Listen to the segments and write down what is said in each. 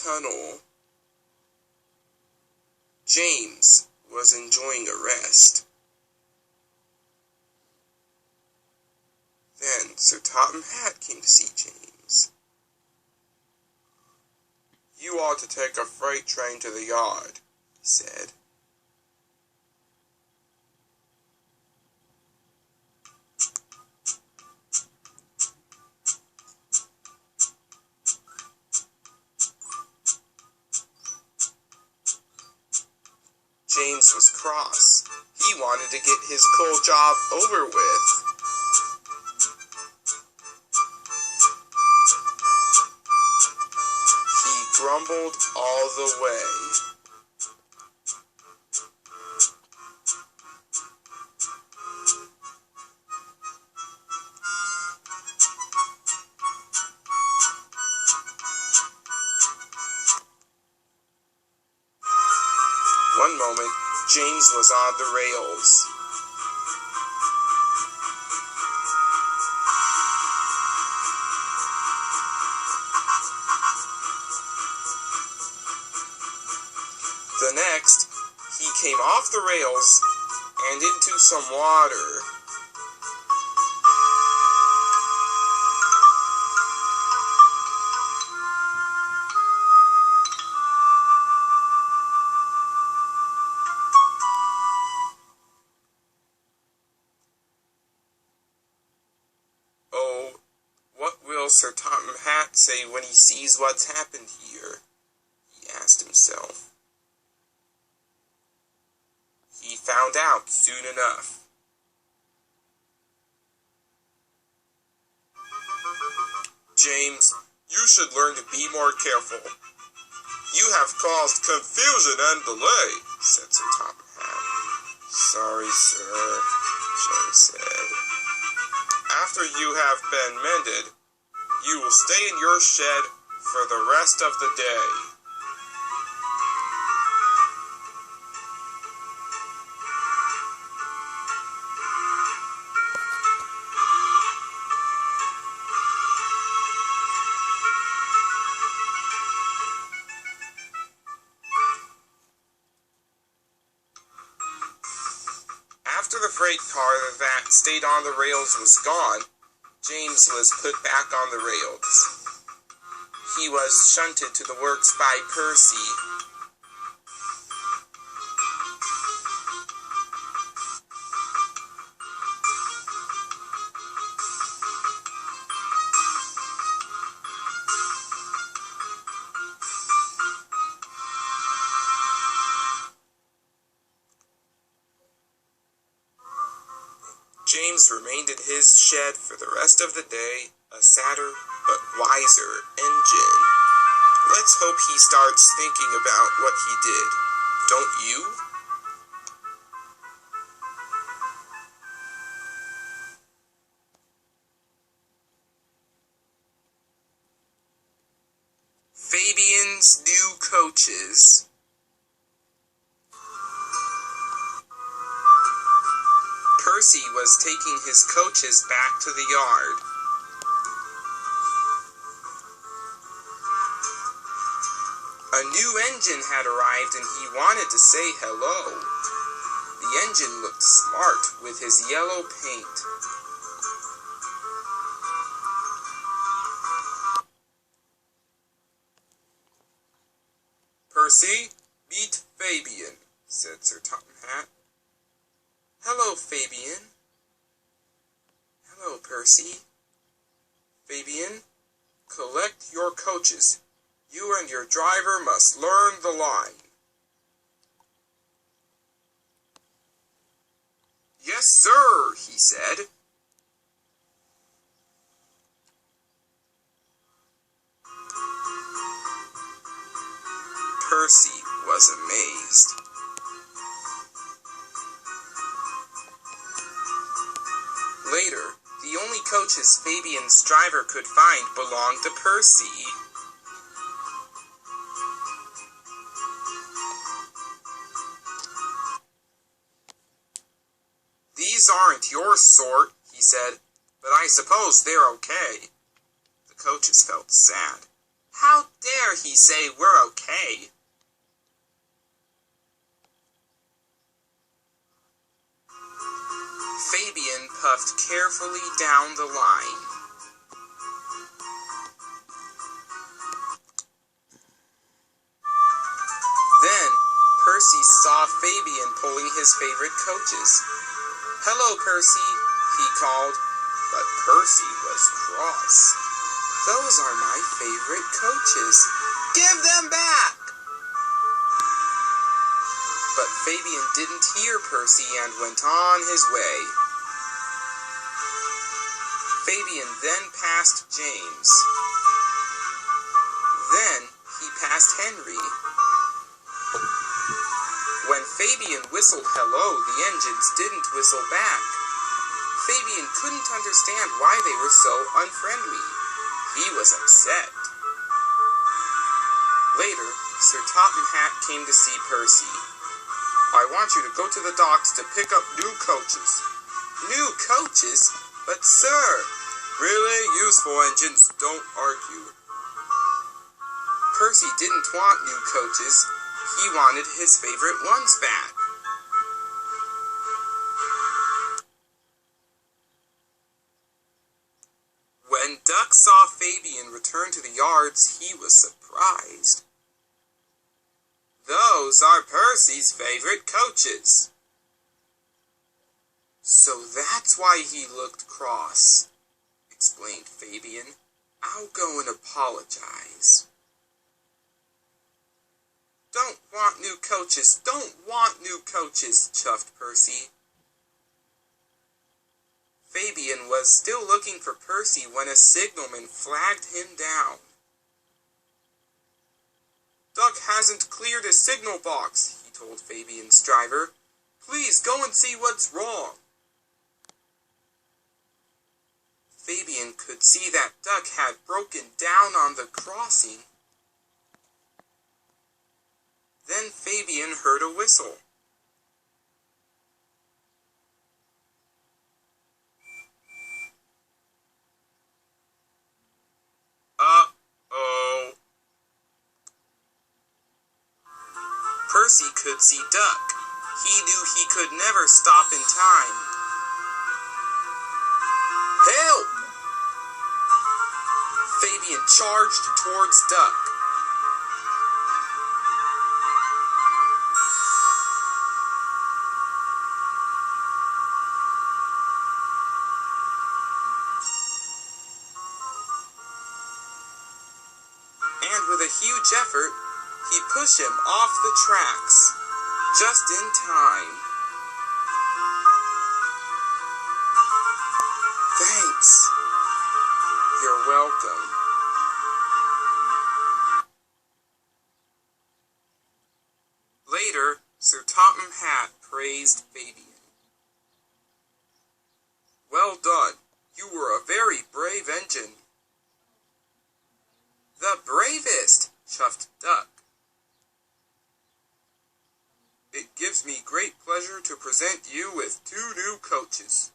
tunnel. James was enjoying a rest. Then Sir Topham Hatt came to see James. "You ought to take a freight train to the yard," he said. James was cross. He wanted to get his coal job over with. He grumbled all the way. One moment, James was on the rails. The next, he came off the rails and into some water. Oh, what will Sir Topham Hatt say when he sees what's happened here? He asked himself. He found out soon enough. "James, you should learn to be more careful. You have caused confusion and delay," said Sir Topham Hatt. "Sorry, sir," James said. "After you have been mended, you will stay in your shed for the rest of the day." After the freight car that stayed on the rails was gone, James was put back on the rails. He was shunted to the works by Percy. James remained in his shed for the rest of the day, a sadder but wiser engine. Let's hope he starts thinking about what he did. Don't you? Fabian's new coaches. Percy was taking his coaches back to the yard. A new engine had arrived and he wanted to say hello. The engine looked smart with his yellow paint. "Percy, meet Fabian," said Sir Topham Hatt. "Hello, Fabian." "Hello, Percy." "Fabian, collect your coaches. You and your driver must learn the line." "Yes, sir," he said. Percy was amazed. Later, the only coaches Fabian's driver could find belonged to Percy. "These aren't your sort," he said, "but I suppose they're okay." The coaches felt sad. How dare he say we're okay? Fabian puffed carefully down the line. Then, Percy saw Fabian pulling his favorite coaches. "Hello, Percy," he called, but Percy was cross. "Those are my favorite coaches. Give them back!" But Fabian didn't hear Percy and went on his way. Fabian then passed James. Then he passed Henry. When Fabian whistled hello, the engines didn't whistle back. Fabian couldn't understand why they were so unfriendly. He was upset. Later, Sir Topham Hatt came to see Percy. "I want you to go to the docks to pick up new coaches." "New coaches? But sir..." "Really useful engines don't argue." Percy didn't want new coaches. He wanted his favorite ones back. When Duck saw Fabian return to the yards, he was surprised. "Those are Percy's favorite coaches." "So that's why he looked cross," explained Fabian. "I'll go and apologize." "Don't want new coaches, don't want new coaches," chuffed Percy. Fabian was still looking for Percy when a signalman flagged him down. "Duck hasn't cleared his signal box," he told Fabian's driver. "Please go and see what's wrong." Fabian could see that Duck had broken down on the crossing. Then Fabian heard a whistle. Uh-oh. Percy could see Duck. He knew he could never stop in time. "Help!" Fabian charged towards Duck. And with a huge effort, he pushed him off the tracks, just in time. "Thanks." "You're welcome." Later, Sir Topham Hatt praised Fabian. "Well done. You were a very brave engine." "The bravest," chuffed Duck. "It gives me great pleasure to present you with 2 new coaches."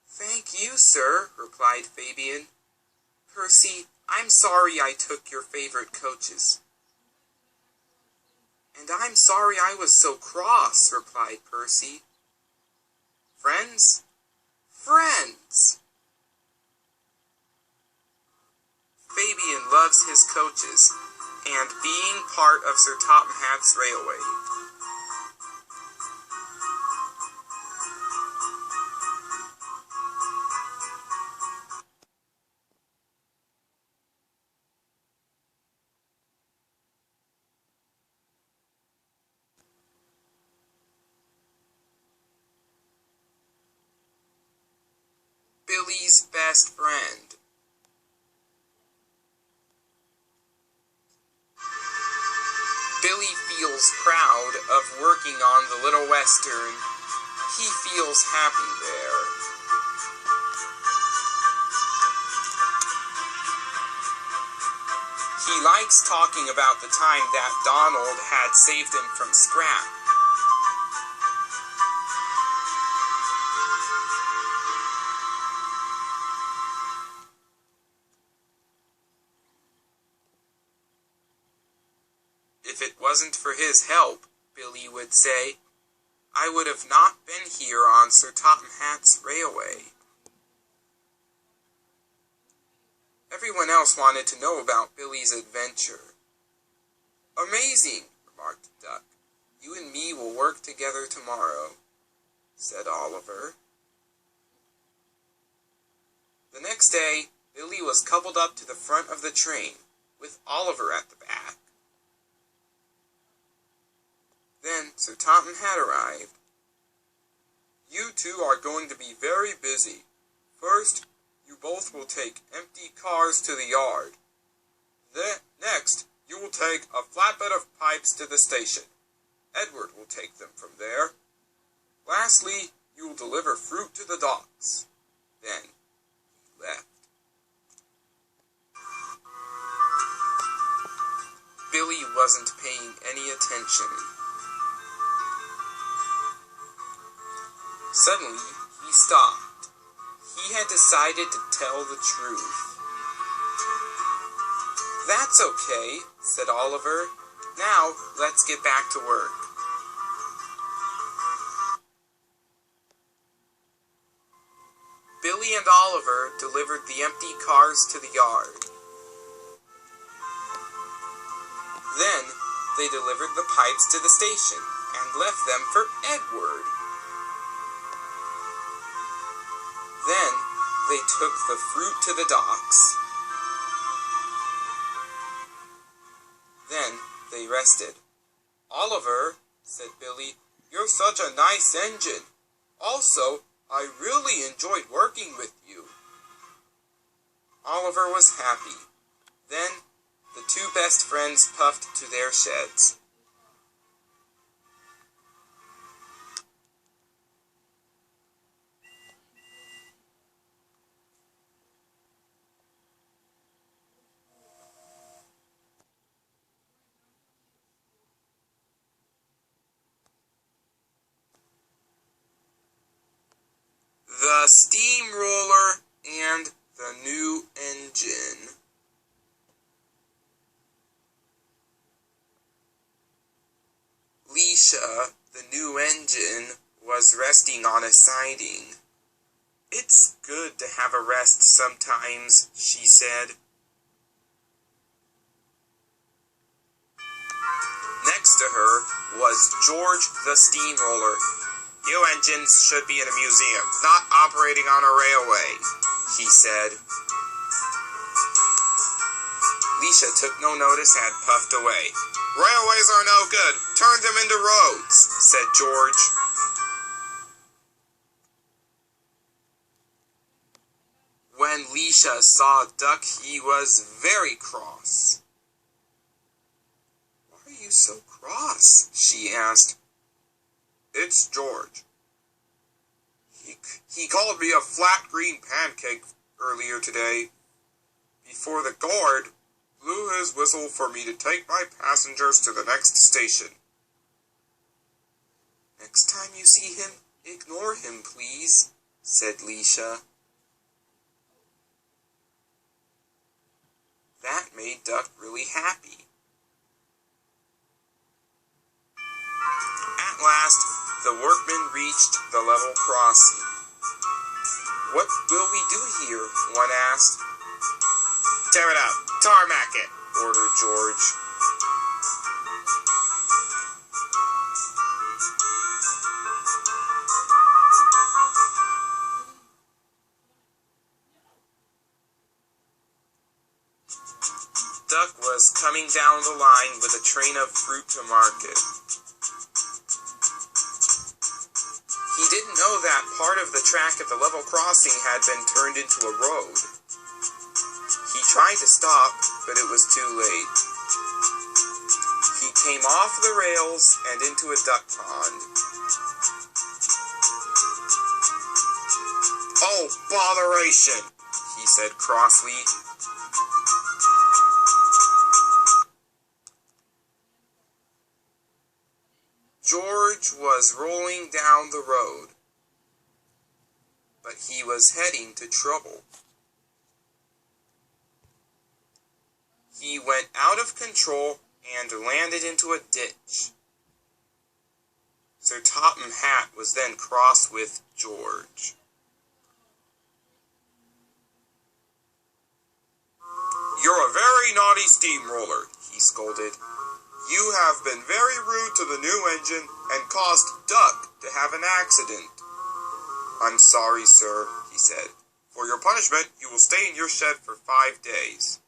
"Thank you, sir," replied Fabian. "Percy, I'm sorry I took your favorite coaches." "And I'm sorry I was so cross," replied Percy. "Friends? Friends!" Fabian loves his coaches, and being part of Sir Topham Hatt's railway. Billy's best friend. Billy feels proud of working on the Little Western. He feels happy there. He likes talking about the time that Donald had saved him from scrap. wasn't for his help, Billy would say, I would have not been here on Sir Topham Hatt's railway. Everyone else wanted to know about Billy's adventure. Amazing, remarked Duck. You and me will work together tomorrow, said Oliver. The next day, Billy was coupled up to the front of the train, with Oliver at the back. Then Sir Topham Hatt arrived. You two are going to be very busy. First, you both will take empty cars to the yard. Then, next, you will take a flatbed of pipes to the station. Edward will take them from there. Lastly, you will deliver fruit to the docks. Then he left. Billy wasn't paying any attention. Suddenly, he stopped. He had decided to tell the truth. That's okay, said Oliver. Now, let's get back to work. Billy and Oliver delivered the empty cars to the yard. Then, they delivered the pipes to the station and left them for Edward. Then, they took the fruit to the docks. Then, they rested. Oliver, said Billy, you're such a nice engine. Also, I really enjoyed working with you. Oliver was happy. Then, the two best friends puffed to their sheds. The steamroller and the new engine. Leisha, the new engine, was resting on a siding. It's good to have a rest sometimes, she said. Next to her was George the steamroller. You engines should be in a museum, not operating on a railway, he said. Leisha took no notice and puffed away. Railways are no good. Turn them into roads, said George. When Leisha saw Duck, he was very cross. Why are you so cross? She asked. It's George. He called me a flat green pancake earlier today. Before the guard blew his whistle for me to take my passengers to the next station. Next time you see him, ignore him, please, said Leisha. That made Duck really happy. At last, the workmen reached the level crossing. What will we do here? One asked. Tear it up, tarmac it, ordered George. Duck was coming down the line with a train of fruit to market. He didn't know that part of the track at the level crossing had been turned into a road. He tried to stop, but it was too late. He came off the rails and into a duck pond. Oh, botheration, he said crossly. George was rolling down the road, but he was heading to trouble. He went out of control and landed into a ditch. Sir Topham Hatt was then cross with George. "You're a very naughty steamroller," he scolded. "You have been very rude to the new engine and caused Duck to have an accident." "I'm sorry, sir," he said. "For your punishment, you will stay in your shed for 5 days.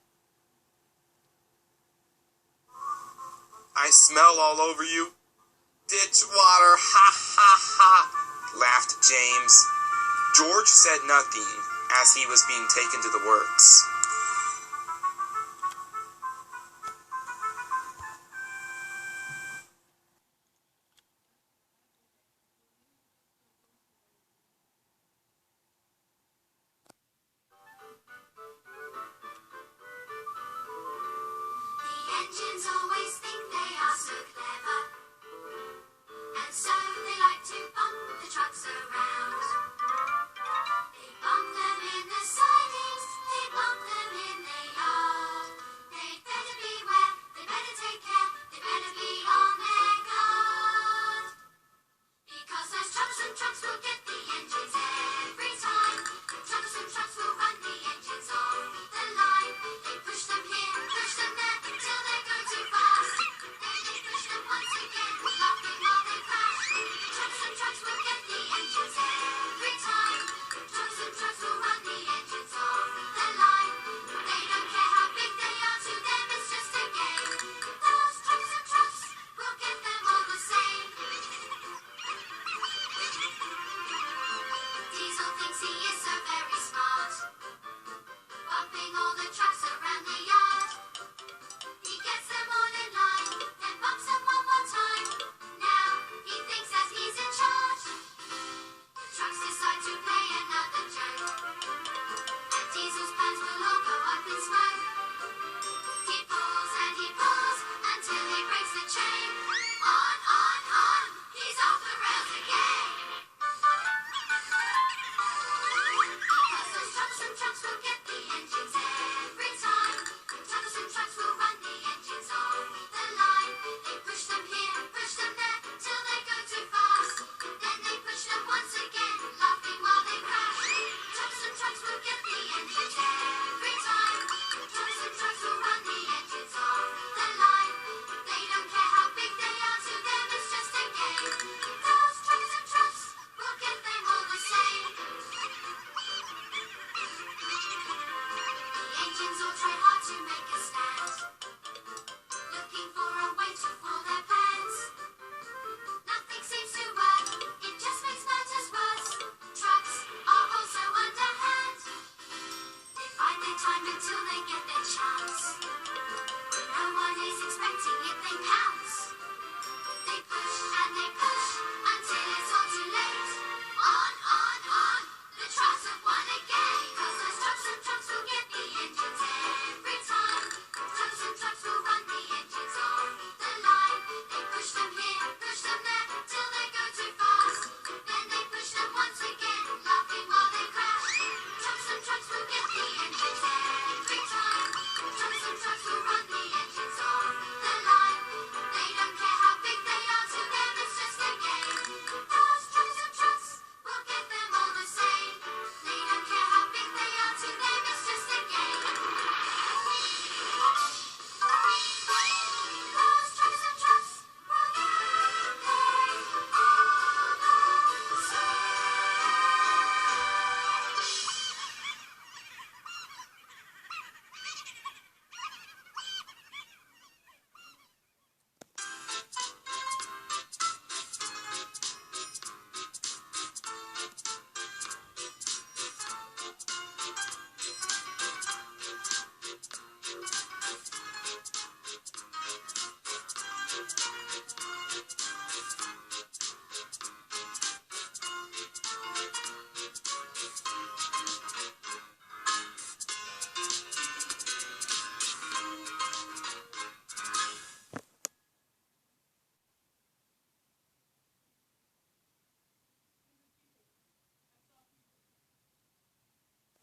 "I smell all over you." "Ditch water, ha ha ha," laughed James. George said nothing as he was being taken to the works.